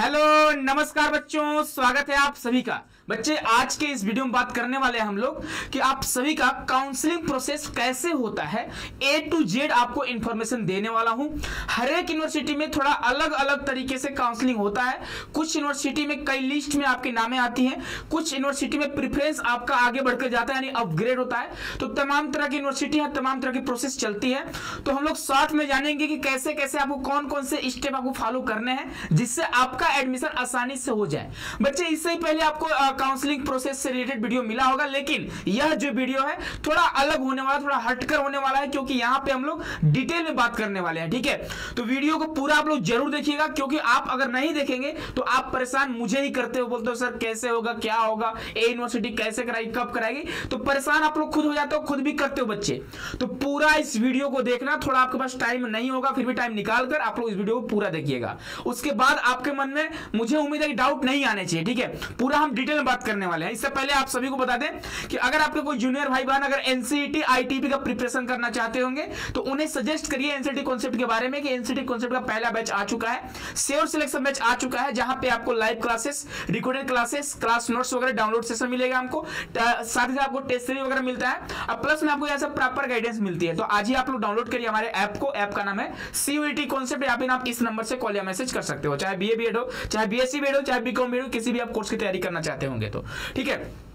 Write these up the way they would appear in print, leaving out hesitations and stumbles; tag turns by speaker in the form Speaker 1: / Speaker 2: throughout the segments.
Speaker 1: Hello नमस्कार बच्चों, स्वागत है आप सभी का। बच्चे आज के इस वीडियो में बात करने वाले हैं हम लोग कि आप सभी का काउंसलिंग प्रोसेस कैसे होता है। A to Z आपको इंफॉर्मेशन देने वाला हूं। हर एक यूनिवर्सिटी में थोड़ा अलग अलग तरीके से काउंसलिंग होता है। कुछ यूनिवर्सिटी में कई लिस्ट में आपके नामें आती हैं, कुछ यूनिवर्सिटी में प्रेफरेंस आपका आगे बढ़कर जाता है, यानी अपग्रेड होता है। तो तमाम तरह की यूनिवर्सिटी है, तमाम तरह की प्रोसेस चलती है। तो हम लोग साथ में जानेंगे कि कैसे कैसे आपको कौन कौन से स्टेप आपको फॉलो करने हैं जिससे आपका एडमिशन आसानी से हो जाए। बच्चे इससे ही पहले आपको काउंसलिंग प्रोसेस से रिलेटेड वीडियो मिला होगा, लेकिन यह जो वीडियो है थोड़ा अलग होने वाला, थोड़ा हटकर होने वाला है, क्योंकि यहां पे हम लोग डिटेल में बात करने वाले हैं। ठीक है, तो वीडियो को पूरा आप लोग जरूर देखिएगा, क्योंकि आप अगर नहीं देखेंगे तो आप परेशान मुझे ही करते हो, बोलते हो सर कैसे होगा, क्या होगा, ए यूनिवर्सिटी कैसे कराएगी, कब कराएगी। तो परेशान आप लोग खुद हो जाते हो, खुद भी करते हो बच्चे। तो पूरा इस वीडियो को देखना, थोड़ा आपके पास टाइम नहीं होगा, फिर भी टाइम निकाल कर आप लोग इस वीडियो को पूरा देखिएगा। उसके बाद आपके मन में मुझे उम्मीद है कि डाउट नहीं आने चाहिए। ठीक है, पूरा हम डिटेल में बात करने वाले हैं। इससे पहले आप सभी को बता दें कि अगर आपके कोई जूनियर भाई बहन अगर एनसीईटी आईटीपी का प्रिपरेशन करना चाहते होंगे तो उन्हें सजेस्ट करिए एनसीईटी कॉन्सेप्ट के बारे में कि एनसीईटी कॉन्सेप्ट का पहला बैच आ चुका है, श्योर सिलेक्शन बैच आ चुका है, जहां पे आपको live classes, recorded classes, class notes वगैरह डाउनलोड सेशन मिलेगा हमको, साथ ही साथ आपको टेस्ट सीरीज वगैरह मिलता है, और प्लस में आपको ऐसा प्रॉपर गाइडेंस मिलती है। तो आज ही आप लोग डाउनलोड करिए हमारे ऐप को। ऐप का नाम है सीयूईटी कॉन्सेप्ट, या फिर आप इस नंबर से कॉल या मैसेज कर सकते हो, चाहे बीए बीएड हो, चाहे बीएससी बीएड हो, चाहे बीकॉम बीएड हो, किसी भी आप कोर्स की तैयारी करना चाहते होंगे तो। ठीक है,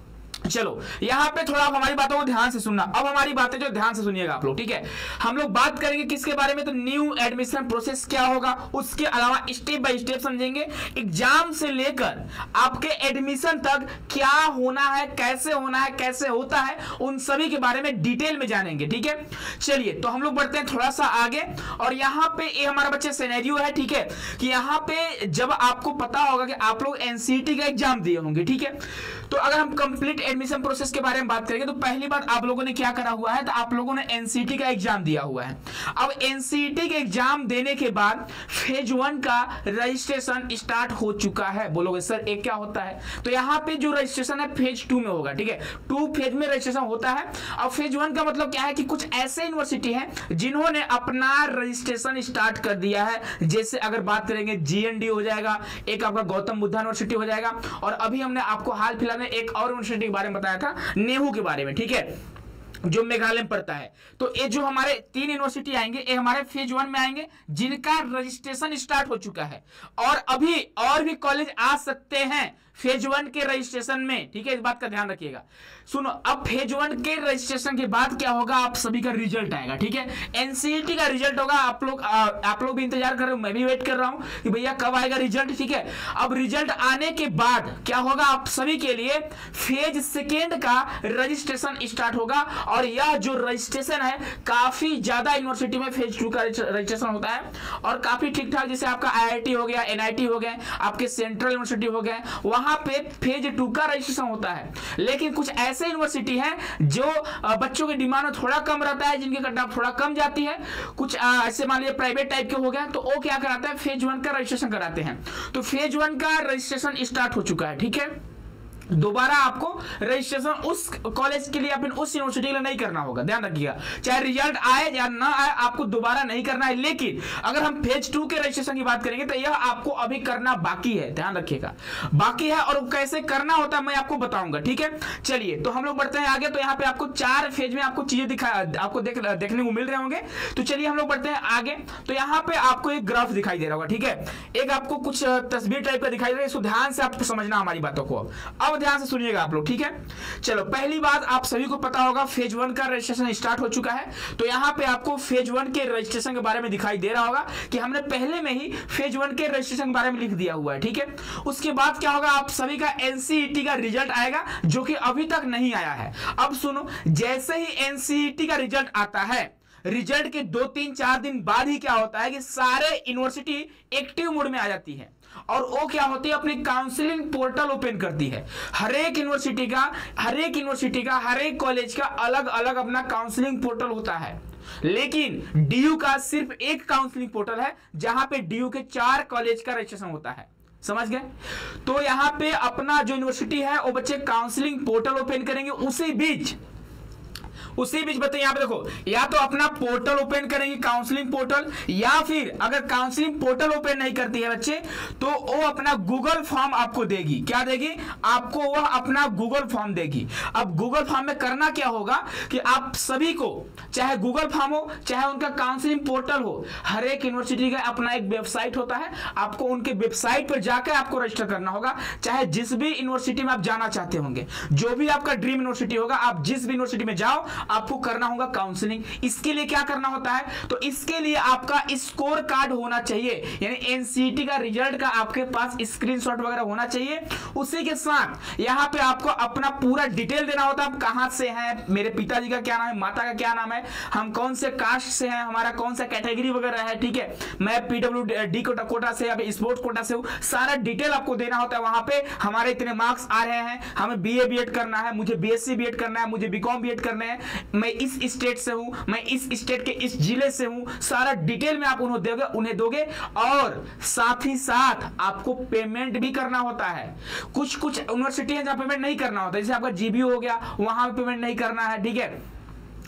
Speaker 1: चलो यहां पे थोड़ा आप हमारी बातों को ध्यान से सुनना। अब हमारी बातें जो ध्यान से सुनिएगा आप लोग। ठीक है, हम लोग बात करेंगे किसके बारे में, तो न्यू एडमिशन प्रोसेस क्या होगा, उसके अलावा स्टेप बाय स्टेप समझेंगे, एग्जाम से लेकर आपके एडमिशन तक क्या होना है, कैसे होना है, कैसे होता है, उन सभी के बारे में डिटेल में जानेंगे। ठीक है, चलिए तो हम लोग बढ़ते हैं थोड़ा सा आगे। और यहाँ पे ये हमारा बच्चे सिनेरियो है। ठीक है, कि यहाँ पे जब आपको पता होगा कि आप लोग एनसीईटी का एग्जाम दिए होंगे। ठीक है, तो अगर हम कंप्लीट एडमिशन प्रोसेस के बारे में बात करेंगे तो पहली बात आप लोगों ने क्या करा हुआ है, तो आप लोगों ने एनसीईटी का एग्जाम दिया हुआ है। अब एनसीईटी के एग्जाम देने के बाद फेज 1 का रजिस्ट्रेशन स्टार्ट हो चुका है। बोलोगे सर एक क्या होता है, तो यहाँ पे जो रजिस्ट्रेशन है फेज 2 में होगा। ठीक है, 2 फेज में रजिस्ट्रेशन होता है। अब फेज 1 का मतलब क्या है कि कुछ ऐसे यूनिवर्सिटी हैं जिन्होंने अपना रजिस्ट्रेशन स्टार्ट कर दिया है। जैसे अगर बात करेंगे जीएनडी हो जाएगा, एक आपका गौतम बुद्धा यूनिवर्सिटी हो जाएगा, और अभी हमने आपको हाल फिलहाल में एक और यूनिवर्सिटी के बारे में बताया था, नेहरू के बारे में। ठीक है, जो मेघालय में पड़ता है। तो ये जो हमारे 3 यूनिवर्सिटी आएंगे, ये हमारे फेज 1 में आएंगे, जिनका रजिस्ट्रेशन स्टार्ट हो चुका है, और अभी और भी कॉलेज आ सकते हैं फेज 1 के रजिस्ट्रेशन में। ठीक है, इस बात का ध्यान रखिएगा। सुनो, अब फेज 1 के रजिस्ट्रेशन के बाद क्या होगा, आप सभी का रिजल्ट आएगा। ठीक है, एनसीईटी का रिजल्ट होगा। आप लोग भी इंतजार कर रहे हो, मैं भी वेट कर रहा हूं कि भैया कब आएगा रिजल्ट। ठीक है, अब रिजल्ट आने के बाद क्या होगा, आप सभी के लिए फेज 2 का रजिस्ट्रेशन स्टार्ट होगा। और यह जो रजिस्ट्रेशन है काफी ज्यादा यूनिवर्सिटी में फेज 2 का रजिस्ट्रेशन होता है, और काफी ठीक ठाक, जैसे आपका आईआईटी हो गया, एनआईटी हो गए, आपके सेंट्रल यूनिवर्सिटी हो गए, वहां पे फेज 2 का रजिस्ट्रेशन होता है। लेकिन कुछ ऐसे यूनिवर्सिटी हैं जो बच्चों की डिमांड थोड़ा कम रहता है, जिनके कट ऑफ थोड़ा कम जाती है, कुछ ऐसे मान लीजिए प्राइवेट टाइप के हो गए, तो वो क्या कराते हैं, फेज 1 का रजिस्ट्रेशन कराते हैं। तो फेज 1 का रजिस्ट्रेशन स्टार्ट हो चुका है। ठीक है, दोबारा आपको रजिस्ट्रेशन उस कॉलेज के लिए या फिर उस यूनिवर्सिटी के लिए नहीं करना होगा, ध्यान रखिएगा। चाहे रिजल्ट आए या ना आए, आपको दोबारा नहीं करना है। लेकिन अगर हम फेज 2 के रजिस्ट्रेशन की बात करेंगे तो यह आपको अभी करना बाकी है, ध्यान रखिएगा, बाकी है। और कैसे करना होता है मैं आपको बताऊंगा। ठीक है, चलिए तो हम लोग बढ़ते हैं आगे। तो यहाँ पे आपको 4 फेज में आपको चीजें आपको देखने को मिल रहे होंगे। तो चलिए हम लोग बढ़ते हैं आगे। तो यहाँ पे आपको एक ग्राफ दिखाई दे रहा होगा। ठीक है, एक आपको कुछ तस्वीर टाइप का दिखाई दे रहा है, इसको ध्यान से आपको समझना हमारी बातों को। अब ध्यान से सुनिएगा आप लोग। ठीक है, चलो पहली बात आप सभी को पता होगा फेज 1 का रजिस्ट्रेशन स्टार्ट हो चुका है। तो यहां पे आपको फेज 1 के रजिस्ट्रेशन के बारे में दिखाई दे रहा होगा कि हमने पहले में ही फेज 1 के रजिस्ट्रेशन के बारे में लिख दिया हुआ है। ठीक है, उसके बाद क्या होगा, आप सभी का एनसीईटी का रिजल्ट आएगा, जो कि अभी तक नहीं आया है। अब सुनो, जैसे ही एनसीईटी का रिजल्ट आता है, रिजल्ट के 2, 3, 4 दिन बाद ही क्या होता है कि सारे यूनिवर्सिटी एक्टिव मोड में आ जाती है, और वो क्या होती है, अपनी काउंसलिंग पोर्टल ओपन करती है। हर एक यूनिवर्सिटी का हर एक कॉलेज का अलग अलग अपना काउंसलिंग पोर्टल होता है, लेकिन डीयू का सिर्फ एक काउंसलिंग पोर्टल है, जहां पे डीयू के 4 कॉलेज का रजिस्ट्रेशन होता है। समझ गए? तो यहां पे अपना जो यूनिवर्सिटी है वो बच्चे काउंसलिंग पोर्टल ओपन करेंगे, उसी बीच बताइए, यहाँ पे देखो, या तो अपना पोर्टल ओपन करेंगे काउंसलिंग पोर्टल, या फिर अगर काउंसलिंग पोर्टल ओपन नहीं करती है बच्चे तो वो अपना गूगल फॉर्म आपको देगी। क्या देगी आपको? वह अपना गूगल फॉर्म देगी। अब गूगल फॉर्म में करना क्या होगा कि आप सभी को, चाहे गूगल फॉर्म हो चाहे उनका काउंसलिंग पोर्टल हो, हर एक यूनिवर्सिटी का अपना एक वेबसाइट होता है, आपको उनके वेबसाइट पर जाकर आपको रजिस्टर करना होगा। चाहे जिस भी यूनिवर्सिटी में आप जाना चाहते होंगे, जो भी आपका ड्रीम यूनिवर्सिटी होगा, आप जिस भी यूनिवर्सिटी में जाओ आपको करना होगा काउंसलिंग। इसके लिए क्या करना होता है? तो इसके लिए आपका स्कोर कार्ड होना चाहिए, यानी एनसीईटी का रिजल्ट का आपके पास स्क्रीनशॉट वगैरह होना चाहिए। उसी के साथ यहाँ पे आपको अपना पूरा डिटेल देना होता है, आप कहां से हैं, मेरे पिताजी का क्या नाम है, माता का क्या नाम है, हम कौन से कास्ट से हैं, हमारा कौन सा कैटेगरी वगैरह है, ठीक है, मैं पीडब्ल्यूडी कोटा से या स्पोर्ट्स कोटा से हूं, सारा डिटेल आपको देना होता है। वहां पे हमारे इतने मार्क्स आ रहे हैं, हमें बीए बीएड करना है, मुझे बीएससी बीएड करना है, मुझे बीकॉम बीएड करना है, मैं इस स्टेट से हूं, मैं इस स्टेट के इस जिले से हूं, सारा डिटेल में आप उन्हें दोगे। और साथ ही साथ आपको पेमेंट भी करना होता है। कुछ यूनिवर्सिटी है जहां पेमेंट नहीं करना होता, जैसे आपका जीबीयू हो गया, वहां पे पेमेंट नहीं करना है, ठीक है।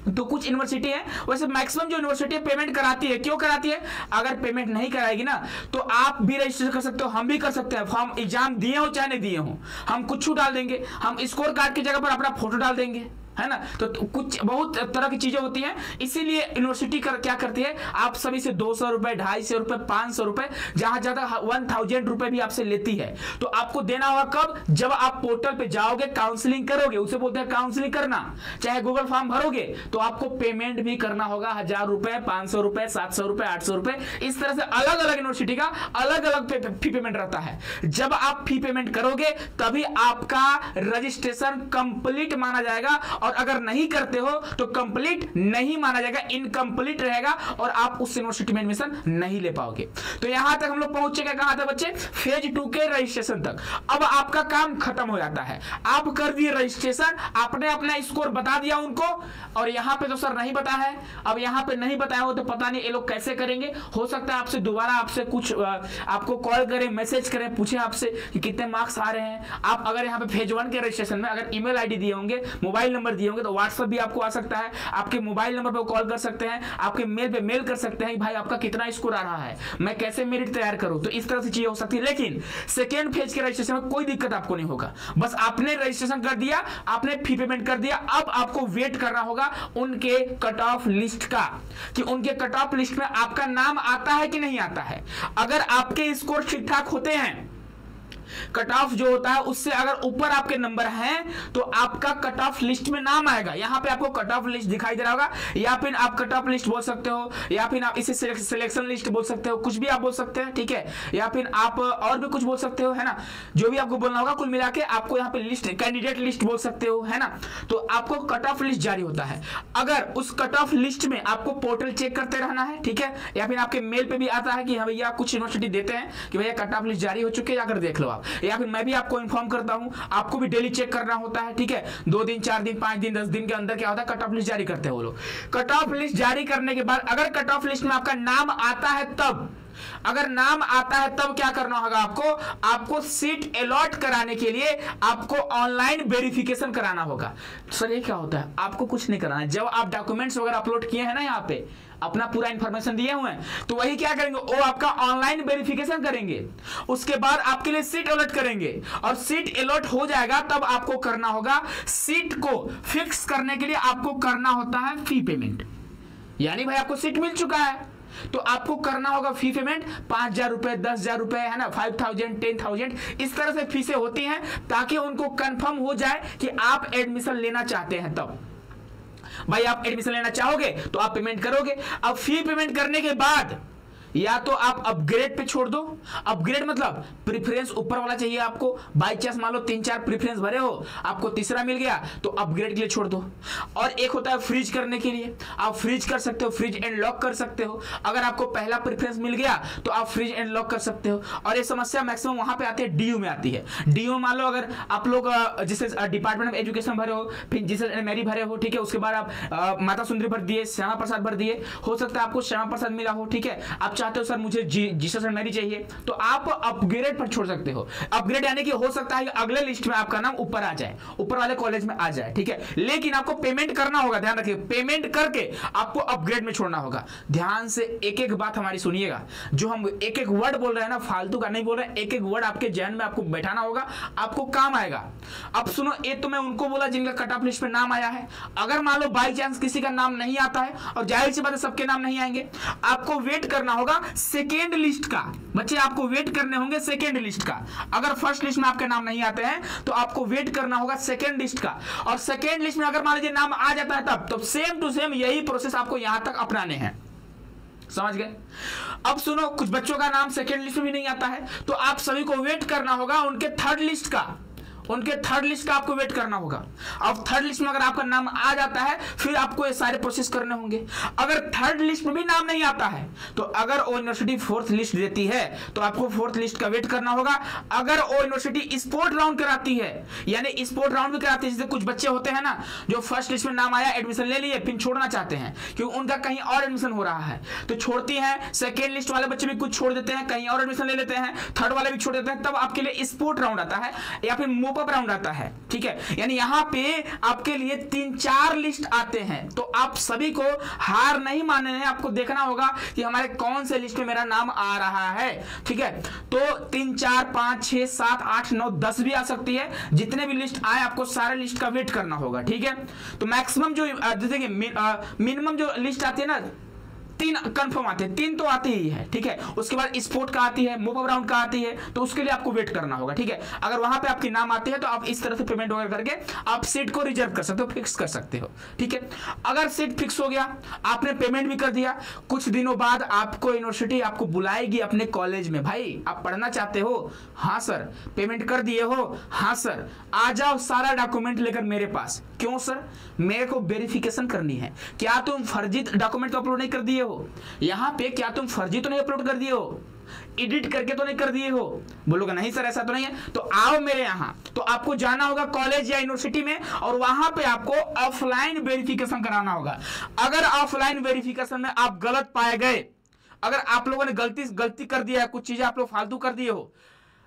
Speaker 1: तो कुछ यूनिवर्सिटी है, वैसे मैक्सिमम जो यूनिवर्सिटी पेमेंट कराती है। क्यों कराती है? अगर पेमेंट नहीं कराएगी ना तो आप भी रजिस्टर कर सकते हो, हम भी कर सकते हैं। फॉर्म एग्जाम दिए हो चाहे नहीं दिए हो, हम कुछ डाल देंगे, हम स्कोर कार्ड की जगह पर अपना फोटो डाल देंगे, है ना। तो कुछ बहुत तरह की चीजें होती हैं, इसीलिए यूनिवर्सिटी क्या करती है, आप सभी से 200 रुपए, 250 रुपए, 500 रुपए, जहां ज्यादा 1000 रुपए भी आपसे लेती है। तो आपको देना होगा कब? जब आप पोर्टल पे जाओगे, काउंसलिंग करोगे, उसे बोलते हैं काउंसलिंग करना, चाहे गूगल फॉर्म भरोगे तो आपको पेमेंट भी करना होगा। 1000 रुपए, 500 रुपए, 700 रुपए, 800 रुपए, इस तरह से अलग अलग यूनिवर्सिटी का अलग अलग फी पेमेंट रहता है। जब आप फी पेमेंट करोगे तभी आपका रजिस्ट्रेशन कंप्लीट माना जाएगा, और अगर नहीं करते हो तो कंप्लीट नहीं माना जाएगा, इनकंप्लीट रहेगा और आप उस यूनिवर्सिटी में एडमिशन नहीं ले पाओगे। तो यहां तक हम लोग पहुंच चुके, कहां तक बच्चे? फेज 2 के रजिस्ट्रेशन तक। अब आपका काम खत्म हो जाता है, आप कर दिए रजिस्ट्रेशन, आपने अपना स्कोर बता दिया उनको, और यहां पे तो सर नहीं बता है। अब यहां पे नहीं बताया हो तो पता नहीं ये लोग कैसे करेंगे। हो सकता है आपसे दोबारा आपसे कुछ आपको कॉल करें, मैसेज करें, पूछे आपसे कि कितने मार्क्स आ रहे हैं। आप अगर यहां पे फेज 1 के रजिस्ट्रेशन में अगर ईमेल आईडी दिए होंगे, मोबाइल नंबर दिए होंगे, तो व्हाट्सएप भी आपको आ सकता है, आपके मोबाइल नंबर पर कॉल कर सकते हैं, आपके मेल पे मेल कर सकते हैं कि भाई आपका कितना स्कोर आ रहा है, मैं कैसे मेरिट तैयार करूं। तो इस तरह से चीजें हो सकती है। लेकिन सेकेंड फेज के रजिस्ट्रेशन में कोई दिक्कत आपको नहीं होगा, बस आपने रजिस्ट्रेशन कर दिया, आपने फी पेमेंट कर दिया, अब आपको वेट करना होगा उनके कट ऑफ लिस्ट का, कि उनके कट ऑफ लिस्ट में आपका नाम आता है कि नहीं आता है। अगर आपके स्कोर ठीक ठाक होते हैं, कट ऑफ जो होता है उससे अगर ऊपर आपके नंबर हैं तो आपका कट ऑफ लिस्ट में नाम आएगा। यहां पे आपको कट ऑफ लिस्ट दिखाई दे रहा होगा, या फिर आप कट ऑफ लिस्ट बोल सकते हो, या फिर आप इसे सिलेक्शन लिस्ट बोल सकते हो, कुछ भी आप बोल सकते हैं, ठीक है, या फिर आप और भी कुछ बोल सकते हो, है ना, जो भी आपको बोलना होगा। कुल मिला के आपको यहाँ पे लिस्ट, कैंडिडेट लिस्ट बोल सकते हो, है ना। तो आपको कट ऑफ लिस्ट जारी होता है, अगर उस कट ऑफ लिस्ट में आपको पोर्टल चेक करते रहना है, ठीक है, या फिर आपके मेल पे भी आता है कि हाँ भैया कुछ यूनिवर्सिटी देते हैं कि भैया कट ऑफ लिस्ट जारी हो चुके हैं, जाकर देख लो आप, या फिर मैं भी आपको इन्फॉर्म करता हूं, आपको भी डेली चेक करना होता है, ठीक है। 2 दिन, 4 दिन, 5 दिन, 10 दिन के अंदर क्या होता है, कट ऑफ लिस्ट जारी करते हैं वो लोग। कट ऑफ लिस्ट जारी करने के बाद अगर कट ऑफ लिस्ट में आपका नाम आता है, तब अगर नाम आता है तब क्या करना होगा आपको सीट अलॉट कराने के लिए आपको ऑनलाइन वेरिफिकेशन कराना होगा। सर ये क्या होता है? आपको कुछ नहीं कराना है। जब आप डॉक्यूमेंट्स वगैरह अपलोड किए हैं ना, यहाँ पे अपना पूरा इंफॉर्मेशन दिए हुए हैं, तो वही क्या करेंगे, वो आपका ऑनलाइन वेरिफिकेशन करेंगे, उसके बाद आपके लिए सीट अलॉट करेंगे, और सीट अलॉट हो जाएगा तब आपको करना होगा, सीट को फिक्स करने के लिए आपको करना होता है फी पेमेंट। यानी भाई आपको सीट मिल चुका है तो आपको करना होगा फी पेमेंट, 5000 रुपए, 10,000 रुपए, है ना, 5000, 10,000, इस तरह से फीसें होती हैं ताकि उनको कंफर्म हो जाए कि आप एडमिशन लेना चाहते हैं। तब भाई आप एडमिशन लेना चाहोगे तो आप पेमेंट करोगे। अब फी पेमेंट करने के बाद या तो आप अपग्रेड पे छोड़ दो, अपग्रेड मतलब प्रेफरेंस ऊपर वाला चाहिए आपको, बाई चांस मान लो 3-4 प्रेफरेंस भरे हो, आपको तीसरा मिल गया तो अपग्रेड के लिए छोड़ दो। और एक होता है फ्रीज करने के लिए, आप फ्रीज कर सकते हो, फ्रीज एंड लॉक कर सकते हो। अगर आपको पहला प्रेफरेंस मिल गया तो आप फ्रीज एंड लॉक कर सकते हो। और ये समस्या मैक्सिमम वहां पे आती है, डीयू में आती है। डीयू मान लो अगर आप लोग जैसे डिपार्टमेंट ऑफ एजुकेशन भरे हो, फिर जिसे मेरी भरे हो, ठीक है, उसके बाद आप माता सुंदरी भर दिए, श्यामा प्रसाद भर दिए, हो सकता है आपको श्यामा प्रसाद मिला हो, ठीक है, आप चाहते हो सर मुझे जीसस एंड मैरी चाहिए, तो आप अपग्रेड पर छोड़ सकते हो। अपग्रेड यानी कि हो सकता है कि अगले लिस्ट में आपका नाम ऊपर आ जाए, ऊपर वाले कॉलेज में आ जाए, ठीक है, लेकिन आपको पेमेंट करना होगा, ध्यान रखिए, पेमेंट करके आपको अपग्रेड में छोड़ना होगा। ध्यान से एक एक बात हमारी सुनिएगा, जो हम एक एक वर्ड बोल रहे हैं ना, फालतू का नहीं बोल रहे, एक एक वर्ड आपके जहन में आपको बैठाना होगा, आपको काम आएगा। अब सुनो, ये तो मैं उनको बोला जिनका कट ऑफ लिस्ट में नाम आया है। अगर मान लो बाई चांस किसी का नाम नहीं आता है, और जाहिर सी बात है सबके नाम नहीं आएंगे, आपको वेट करना होगा सेकेंड लिस्ट का। बच्चे आपको वेट करने होंगे सेकेंड लिस्ट का। अगर फर्स्ट लिस्ट में आपके नाम नहीं आते हैं तो आपको वेट करना होगा सेकेंड लिस्ट का, और सेकेंड लिस्ट में अगर मान लीजिए नाम आ जाता है तब तो सेम टू सेम यही प्रोसेस आपको यहां तक अपनाने हैं। समझ गए? अब सुनो, कुछ बच्चों का नाम सेकेंड लिस्ट में भी नहीं आता है, तो आप सभी को वेट करना होगा उनके थर्ड लिस्ट का, उनके थर्ड लिस्ट का आपको वेट करना होगा। अब थर्ड लिस्ट में अगर आपका नाम आ जाता है फिर आपको ये सारे प्रोसेस करने होंगे। अगर थर्ड लिस्ट में भी नाम नहीं आता है तो अगर वो यूनिवर्सिटी फोर्थ लिस्ट देती है तो आपको फोर्थ लिस्ट का वेट करना होगा। अगर वो यूनिवर्सिटी स्पोर्ट राउंड कराती है, यानी स्पोर्ट राउंड भी कराती है, जैसे कुछ बच्चे होते हैं ना जो फर्स्ट लिस्ट में नाम आया, एडमिशन ले लिए, फिर छोड़ना चाहते हैं क्योंकि उनका कहीं और एडमिशन हो रहा है, तो छोड़ती है। सेकेंड लिस्ट वाले बच्चे भी कुछ छोड़ देते हैं, कहीं और एडमिशन ले लेते हैं, थर्ड वाले भी छोड़ देते हैं, तब आपके लिए स्पोर्ट राउंड आता है या फिर मोपअप राउंड आता है, ठीक है। यानी यहां पे आपके लिए 3-4 लिस्ट आते हैं, तो आप सभी को हार नहीं मानना है, आपको देखना होगा कि हमारे कौन से लिस्ट में मेरा नाम आ रहा है, ठीक है। तो 3, 4, 5, 6, 7, 8, 9, 10 भी आ सकती है, जितने भी लिस्ट आए आपको सारे लिस्ट का वेट करना होगा, ठीक है। तो मैक्सिमम जो जैसे कि मिनिमम जो लिस्ट आती है ना 3 कंफर्म आते हैं, 3 तो आती ही है, ठीक है। उसके बाद स्पोर्ट का आती है, मूव अप राउंड का आती है, तो उसके लिए आपको वेट करना होगा, ठीक है। अगर वहां पे आपकी नाम आती है तो आप इस तरह से पेमेंट वगैरह करके आप सीट को रिजर्व कर सकते हो, फिक्स कर सकते हो, ठीक है। अगर सीट फिक्स हो गया, आपने पेमेंट भी कर दिया, कुछ दिनों बाद आपको यूनिवर्सिटी आपको बुलाएगी अपने कॉलेज में, भाई आप पढ़ना चाहते हो? हाँ सर। पेमेंट कर दिए हो? हाँ सर। आ जाओ सारा डॉक्यूमेंट लेकर मेरे पास। क्यों सर? मेरे को वेरिफिकेशन करनी है। क्या तुम फर्जी डॉक्यूमेंट तो अपलोड नहीं कर दिए हो यहां पे? क्या तुम फर्जी तो नहीं अपलोड कर दिए हो? एडिट करके तो नहीं कर दिए हो? बोलोगे नहीं सर ऐसा तो नहीं है। तो आओ मेरे यहां, तो आपको जाना होगा कॉलेज या यूनिवर्सिटी में, और वहां पे आपको ऑफलाइन वेरिफिकेशन कराना होगा। अगर ऑफलाइन वेरिफिकेशन में आप गलत पाए गए, अगर आप लोगों ने गलती कर दिया है, कुछ चीजें आप लोग फालतू कर दिए हो,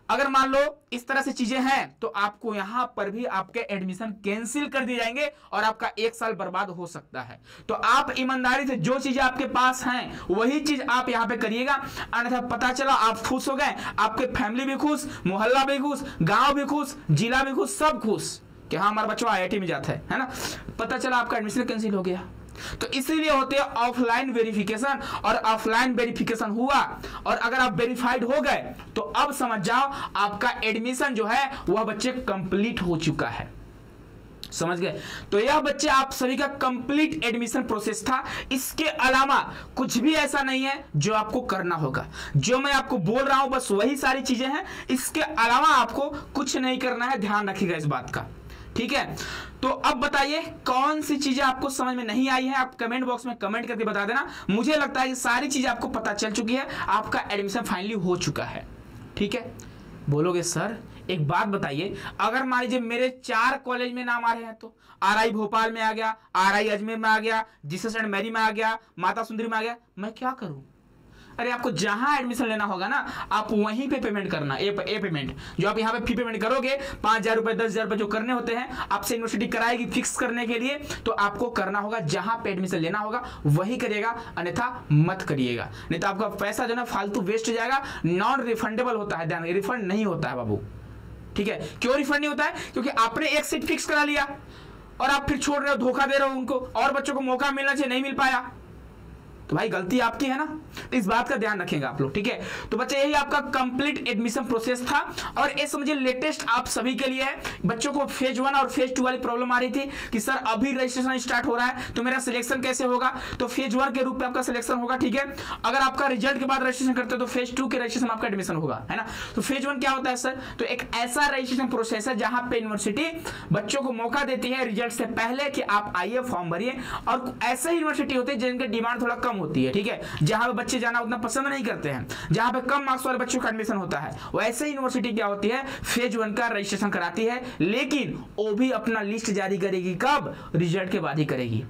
Speaker 1: अगर मान लो इस तरह से चीजें हैं, तो आपको यहां पर भी आपके एडमिशन कैंसिल कर दिए जाएंगे और आपका 1 साल बर्बाद हो सकता है। तो आप ईमानदारी से जो चीजें आपके पास हैं वही चीज आप यहां पे करिएगा, अन्यथा पता चला आप खुश हो गए, आपके फैमिली भी खुश, मोहल्ला भी खुश, गांव भी खुश, जिला भी खुश, सब खुश कि हाँ हमारा बच्चा IIT में जाता है ना, पता चला आपका एडमिशन कैंसिल हो गया। तो इसीलिए होते हैं ऑफलाइन वेरिफिकेशन, और ऑफलाइन वेरिफिकेशन हुआ और अगर आप वेरीफाइड हो गए तो अब समझ जाओ आपका एडमिशन जो है वह बच्चे कंप्लीट हो चुका है। समझ गए? तो यह बच्चे आप सभी का कंप्लीट एडमिशन प्रोसेस था। इसके अलावा कुछ भी ऐसा नहीं है जो आपको करना होगा। जो मैं आपको बोल रहा हूं बस वही सारी चीजें हैं, इसके अलावा आपको कुछ नहीं करना है, ध्यान रखिएगा इस बात का, ठीक है। तो अब बताइए कौन सी चीजें आपको समझ में नहीं आई है, आप कमेंट बॉक्स में कमेंट करके बता देना। मुझे लगता है कि सारी चीजें आपको पता चल चुकी है, आपका एडमिशन फाइनली हो चुका है, ठीक है। बोलोगे सर एक बात बताइए, अगर मान लीजिए मेरे 4 कॉलेज में नाम आ रहे हैं, तो RI भोपाल में आ गया, RI अजमेर में आ गया, जीसस एंड मैरी में आ गया, माता सुंदरी में आ गया, मैं क्या करूं? अरे आपको जहां एडमिशन लेना होगा ना, आप वहीं पे पेमेंट करना। ए पेमेंट जो आप यहाँ पे फी पेमेंट करोगे, 5,000 रुपए 10,000 रुपए जो करने होते हैं, आपसे यूनिवर्सिटी कराएगी फिक्स करने के लिए, तो आपको करना होगा जहां पे एडमिशन लेना होगा वही करिएगा, अन्यथा मत करिएगा, नहीं तो आपका पैसा जो है फालतू वेस्ट जाएगा। नॉन रिफंडेबल होता है, ध्यान, रिफंड नहीं होता है बाबू, ठीक है। क्यों रिफंड नहीं होता है? क्योंकि आपने एक सीट फिक्स करा लिया और आप फिर छोड़ रहे हो, धोखा दे रहे हो उनको, और बच्चों को मौका मिलना चाहिए, नहीं मिल पाया, तो भाई गलती आपकी है ना। इस बात का ध्यान रखेंगे आप लोग, ठीक है। तो बच्चे यही आपका कंप्लीट एडमिशन प्रोसेस था, और ये समझिए लेटेस्ट आप सभी के लिए है। बच्चों को फेज 1 और फेज 2 वाली प्रॉब्लम आ रही थी कि सर अभी रजिस्ट्रेशन स्टार्ट हो रहा है तो मेरा सिलेक्शन कैसे होगा, तो फेज 1 के रूप में आपका सिलेक्शन होगा, ठीक है। अगर आपका रिजल्ट के बाद रजिस्ट्रेशन करते हो तो फेज 2 के रजिस्ट्रेशन आपका एडमिशन होगा, है ना। तो फेज 1 क्या होता है सर? तो एक ऐसा रजिस्ट्रेशन प्रोसेस है जहां पे यूनिवर्सिटी बच्चों को मौका देती है रिजल्ट से पहले कि आप आइए फॉर्म भरिए, और ऐसे ही यूनिवर्सिटी होती है जिनकी डिमांड थोड़ा कम होती है, ठीक है, जहां पे बच्चे जाना उतना पसंद नहीं करते हैं, जहां पे कम मार्क्स वाले बच्चों का एडमिशन होता है, वैसे ही यूनिवर्सिटी क्या होती है फेज 1 का रजिस्ट्रेशन कराती है, लेकिन वो भी अपना लिस्ट जारी करेगी कब? रिजल्ट के बाद ही करेगी।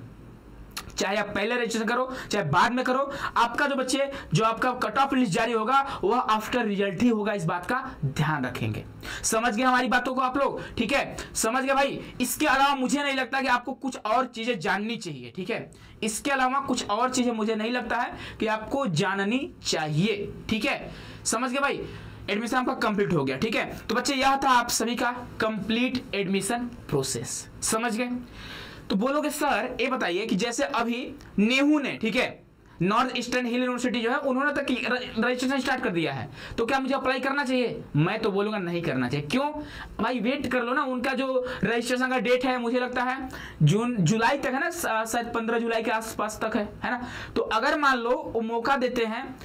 Speaker 1: चाहे आप पहले रजिस्ट्रेशन करो चाहे बाद में करो, आपका जो बच्चे जो आपका कट ऑफ लिस्ट जारी होगा वह आफ्टर रिजल्ट ही होगा, इस बात का ध्यान रखेंगे। समझ गए हमारी बातों को आप लोग? ठीक है, समझ गए भाई। इसके अलावा मुझे नहीं लगता कि आपको कुछ और चीजें जाननी चाहिए। ठीक है, इसके अलावा कुछ और चीजें मुझे नहीं लगता है कि आपको जाननी चाहिए। ठीक है, समझ गए भाई। एडमिशन आपका कंप्लीट हो गया। ठीक है, तो बच्चे यह था आप सभी का कंप्लीट एडमिशन प्रोसेस। समझ गए? तो बोलोगे सर ये बताइए कि जैसे अभी नेहू ने, ठीक है, नॉर्थ ईस्टर्न हिल यूनिवर्सिटी जो है उन्होंने तक रजिस्ट्रेशन स्टार्ट कर दिया है, तो क्या मुझे अप्लाई करना चाहिए? मैं तो बोलूंगा नहीं करना चाहिए। क्यों भाई? वेट कर लो ना, उनका जो रजिस्ट्रेशन का डेट है मुझे लगता है जुलाई तक है ना, शायद 15 जुलाई के आसपास तक है ना। तो अगर मान लो वो मौका देते हैं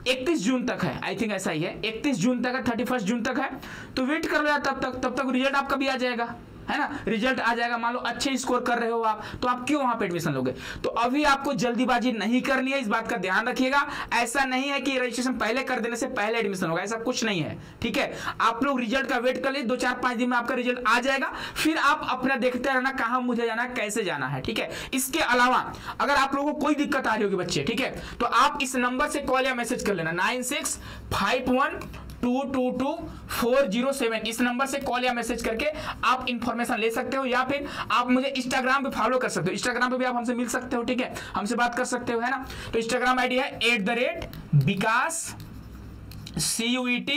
Speaker 1: 31 जून तक है, आई थिंक ऐसा ही है, 31 जून तक है, 31 जून तक है, तो वेट कर लो यार, तब तक रिजल्ट आपका भी आ जाएगा, है ना। रिजल्ट आ जाएगा, मान लो अच्छे स्कोर कर रहे हो आप, तो आप क्यों वहां पे एडमिशन लोगे? तो अभी आपको जल्दीबाजी नहीं करनी है, इस बात का ध्यान रखिएगा। ऐसा नहीं है कि रजिस्ट्रेशन पहले कर देने से पहले एडमिशन होगा, ऐसा कुछ नहीं है। ठीक है, आप लोग रिजल्ट का वेट कर लीजिए, 2-4-5 दिन में आपका रिजल्ट आ जाएगा, फिर आप अपना देखते रहना कहां मुझे जाना है, कैसे जाना है। ठीक है, इसके अलावा अगर आप लोगों को कोई दिक्कत आ रही होगी बच्चे, ठीक है, तो आप इस नंबर से कॉल या मैसेज कर लेना, 9651222407। इस नंबर से कॉल या मैसेज करके आप इंफॉर्मेशन ले सकते हो, या फिर आप मुझे इंस्टाग्राम पे फॉलो कर सकते हो, इंस्टाग्राम पे भी आप हमसे मिल सकते हो। ठीक है, हमसे बात कर सकते हो, है ना। तो इंस्टाग्राम आईडी है @विकास CUET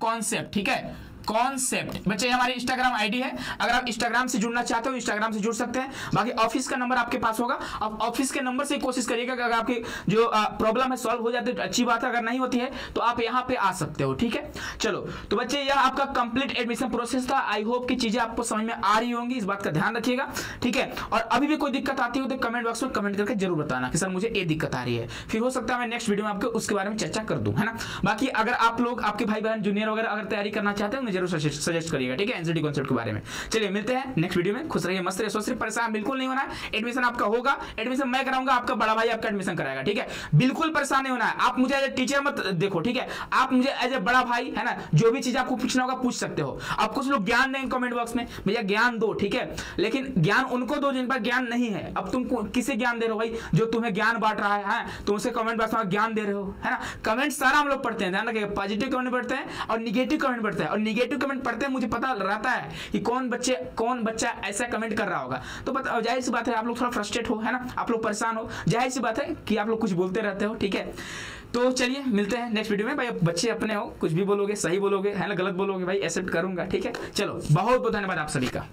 Speaker 1: कॉन्सेप्ट। ठीक है, कॉन्सेप्ट बच्चे हमारी इंस्टाग्राम आईडी है। अगर आप इंस्टाग्राम से जुड़ना चाहते हो इंस्टाग्राम से जुड़ सकते हैं। बाकी ऑफिस का नंबर आपके पास होगा, आप ऑफिस के नंबर से कोशिश करिएगा कि अगर आपकी जो प्रॉब्लम है सॉल्व हो जाती है तो अच्छी बात है, अगर नहीं होती है तो आप यहाँ पे आ सकते हो। ठीक है, चलो तो बच्चे यह आपका कंप्लीट एडमिशन प्रोसेस था। आई होप की चीजें आपको समझ में आ रही होंगी, इस बात का ध्यान रखिएगा। ठीक है, और अभी भी कोई दिक्कत आती हो तो कमेंट बॉक्स में कमेंट करके जरूर बताना कि सर मुझे ये दिक्कत आ रही है, फिर हो सकता है मैं नेक्स्ट वीडियो में आपको उसके बारे में चर्चा कर दूं, है ना। बाकी अगर आप लोग आपके भाई बहन जूनियर वगैरह अगर तैयारी करना चाहते हैं जरूर सजेस्ट करिएगा। ठीक है, एनसीटी कॉन्सेप्ट के बारे में। चलिए मिलते हैं नेक्स्ट वीडियो में, खुश रहिए, मस्त रहिए, सोच रहिए, परेशान बिल्कुल नहीं होना है। एडमिशन आपका होगा, एडमिशन मैं कराऊंगा, आपका बड़ा भाई आपका एडमिशन कराएगा। ठीक है, बिल्कुल परेशान नहीं होना है। आप मुझे एज ए टीचर मत देखो, ठीक है, आप मुझे एज ए बड़ा भाई, है ना, जो भी चीज आपको पूछना होगा पूछ सकते हो। आप कुछ लोग ज्ञान देंगे कमेंट बॉक्स में, भैया ज्ञान दो, ठीक है, लेकिन ज्ञान उनको दो जिन पर ज्ञान नहीं है। अब तुम किसे ज्ञान दे रहे हो भाई? जो तुम्हें ज्ञान बांट रहा है, तुम उसे कमेंट बॉक्स में ज्ञान दे रहे हो, है ना। कमेंट सारा हम लोग पढ़ते हैं, ध्यान रखिएगा, पॉजिटिव कमेंट पढ़ते हैं और निगेटिव कमेंट पढ़ते हैं, और निगेटिव कमेंट पढ़ते हैं मुझे पता रहता है कि कौन बच्चा ऐसा कमेंट कर रहा होगा। तो जाहिर सी बात है आप लोग थोड़ा फ्रस्ट्रेट हो, है ना, आप लोग परेशान हो, जाहिर सी बात है कि आप लोग कुछ बोलते रहते हो। ठीक है, तो चलिए मिलते हैं नेक्स्ट वीडियो में। भाई बच्चे अपने हो, कुछ भी बोलोगे सही बोलोगे, है ना, गलत बोलोगे भाई एक्सेप्ट करूंगा। ठीक है, चलो बहुत बहुत धन्यवाद आप सभी का।